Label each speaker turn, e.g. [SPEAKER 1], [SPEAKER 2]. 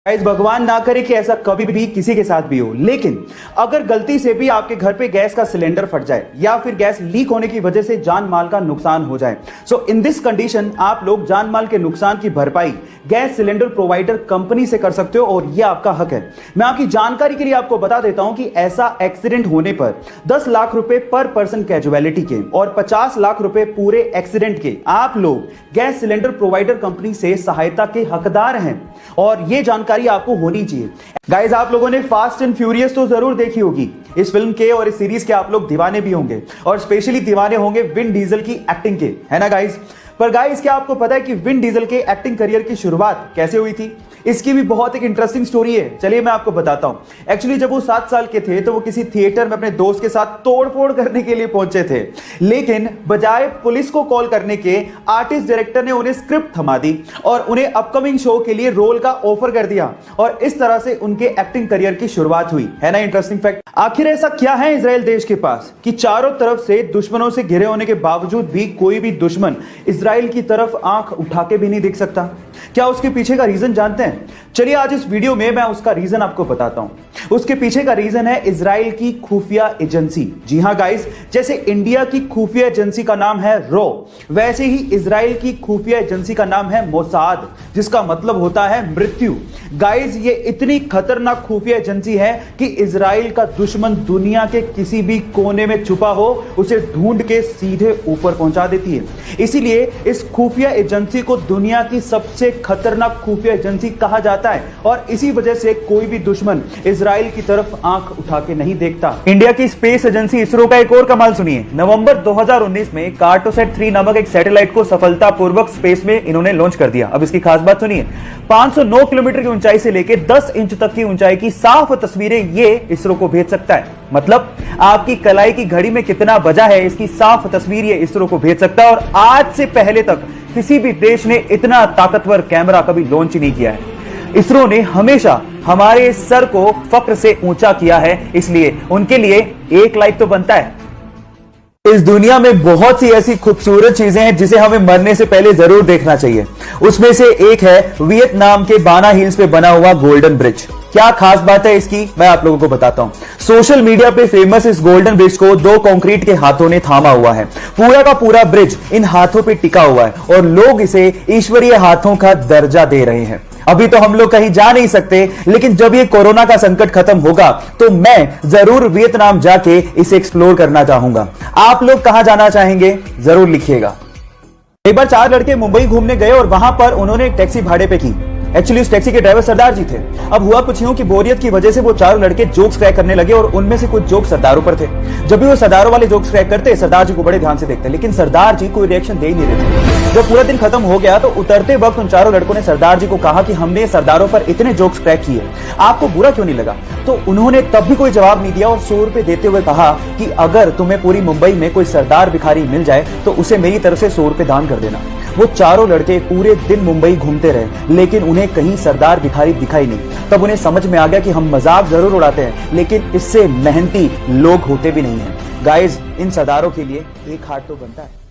[SPEAKER 1] Guys भगवान ना करे कि ऐसा कभी भी किसी के साथ भी हो, लेकिन अगर गलती से भी आपके घर पे गैस का सिलेंडर फट जाए या फिर गैस लीक होने की वजह से जान माल का नुकसान हो जाए, सो इन दिस कंडीशन आप लोग जान माल के नुकसान की भरपाई गैस सिलेंडर प्रोवाइडर कंपनी से कर सकते हो और यह आपका हक है। मैं आपकी जानकारी के लिए आपको बता देता हूं कि ऐसा एक्सीडेंट होने पर 10 लाख रुपए पर पर्सन कैजुअलिटी के और 50 लाख रुपए पूरे एक्सीडेंट के आप लोग गैस सिलेंडर प्रोवाइडर कंपनी से सहायता के हकदार हैं और यह जानकारी आपको होनी चाहिए। गाइस आप लोगों ने फास्ट एंड फ्यूरियस तो जरूर देखी होगी, इस फिल्म के और इस सीरीज के आप लोग दीवाने भी होंगे और स्पेशली दीवाने होंगे विन डीजल की एक्टिंग के, है ना गाइस। पर गाइस क्या आपको पता है कि विन डीजल के एक्टिंग करियर की शुरुआत कैसे हुई थी? इसकी भी बहुत एक इंटरेस्टिंग स्टोरी है, चलिए मैं आपको बताता हूं। एक्चुअली जब वो 7 साल के थे तो वो किसी थिएटर में अपने दोस्त के साथ तोड़फोड़ करने के लिए पहुंचे थे, लेकिन बजाय पुलिस को कॉल करने के आर्टिस्ट डायरेक्टर ने उन्हें स्क्रिप्ट थमा दी और उन्हें अपकमिंग शो के लिए रोल का ऑफर कर दिया और इस तरह से उनके एक्टिंग करियर की शुरुआत हुई, है ना इंटरेस्टिंग फैक्ट। आखिर ऐसा क्या है इजराइल देश के पास कि चारों तरफ से दुश्मनों से घिरे होने के बावजूद भी कोई भी दुश्मन इजराइल की तरफ आंख उठा के भी नहीं देख सकता? क्या उसके पीछे का रीजन जानते हैं? चलिए आज इस वीडियो में मैं उसका रीजन आपको बताता हूं। उसके पीछे का रीजन है इजराइल की खुफिया एजेंसी। जी हां गाइस, जैसे इंडिया की खुफिया एजेंसी का नाम है रॉ, वैसे ही इजराइल की खुफिया एजेंसी का नाम है मोसाद, जिसका मतलब होता है मृत्यु। गाइस ये इतनी खतरनाक खुफिया एजेंसी है कि इजराइल का दुश्मन दुनिया के किसी भी कोने में छुपा हो उसे ढूंढ के सीधे ऊपर पहुंचा देती है। इसीलिए इस खुफिया एजेंसी को दुनिया की सबसे खतरनाक खुफिया एजेंसी कहा जाता है और इसी वजह से कोई भी दुश्मन इजराइल की तरफ आंख उठा के नहीं देखता। इंडिया की स्पेस एजेंसी इसरो का एक और कमाल सुनिए। नवंबर 2019 में कार्टोसैट 3 नामक एक सैटेलाइट को सफलतापूर्वक स्पेस में इन्होंने लॉन्च कर दिया। अब इसकी खास बात सुनिए, 509 किलोमीटर की ऊंचाई से लेकर 10 इंच तक की ऊंचाई की साफ तस्वीरें ये इसरो को भेज सकता है। मतलब आपकी कलाई की घड़ी में कितना बजा है इसकी साफ तस्वीर ये इसरो को भेज सकता है और आज से पहले तक किसी भी देश ने इतना ताकतवर कैमरा कभी लॉन्च ही नहीं किया है। इसरो ने हमेशा हमारे सर को फक्र से ऊंचा किया है, इसलिए उनके लिए एक लाइक तो बनता है। इस दुनिया में बहुत सी ऐसी खूबसूरत चीजें हैं जिसे हमें मरने से पहले जरूर देखना चाहिए। उसमें से एक है वियतनाम के बाना हिल्स पे बना हुआ गोल्डन ब्रिज। क्या खास बात है इसकी, मैं आप लोगों को बताता हूं। सोशल मीडिया पे फेमस इस गोल्डन ब्रिज को 2 कंक्रीट के हाथों ने थामा हुआ है। पूरा का पूरा ब्रिज इन हाथों पे टिका हुआ है और लोग इसे ईश्वरीय हाथों का दर्जा दे रहे हैं। अभी तो हम लोग कहीं जा नहीं सकते, लेकिन जब ये कोरोना का संकट खत्म होगा तो मैं जरूर वियतनाम जाके इसे एक्सप्लोर करना चाहूंगा। आप लोग कहां जाना चाहेंगे जरूर लिखिएगा। एक बार 4 लड़के मुंबई घूमने गए और वहां पर उन्होंने एक टैक्सी भाड़े पे की। एक्चुअली उस टैक्सी के ड्राइवर सरदार जी थे। अब हुआ कुछ यूं कि बोरियत की वजह से वो चारों लड़के जोक्स क्रैक करने लगे और उनमें से कुछ जोक्स सरदारों पर थे। जब भी वो सरदारों वाले जोक्स क्रैक करते, सरदार जी को बड़े ध्यान से देखते, लेकिन सरदार जी कोई रिएक्शन दे ही नहीं रहे थे। जब पूरा दिन खत्म हो गया तो उतरते वक्त उन चारों लड़कों ने सरदार जी को कहा कि हमने सरदारों पर इतने जोक्स क्रैक किए, आपको बुरा क्यों नहीं लगा? तो उन्होंने तब भी कोई जवाब नहीं दिया और 100 रुपए देते हुए कहा कि अगर तुम्हें पूरी मुंबई में कोई सरदार भिखारी मिल जाए तो उसे मेरी तरफ से 100 रुपए दान कर देना। वो चारों लड़के पूरे दिन मुंबई घूमते रहे, लेकिन उन्हें कहीं सरदार भिखारी दिखाई नहीं। तब उन्हें समझ में आ गया कि हम मजाक जरूर उड़ाते हैं, लेकिन इससे मेहनती लोग होते भी नहीं है। गाइस इन सरदारों के लिए एक हार्ट तो बनता है।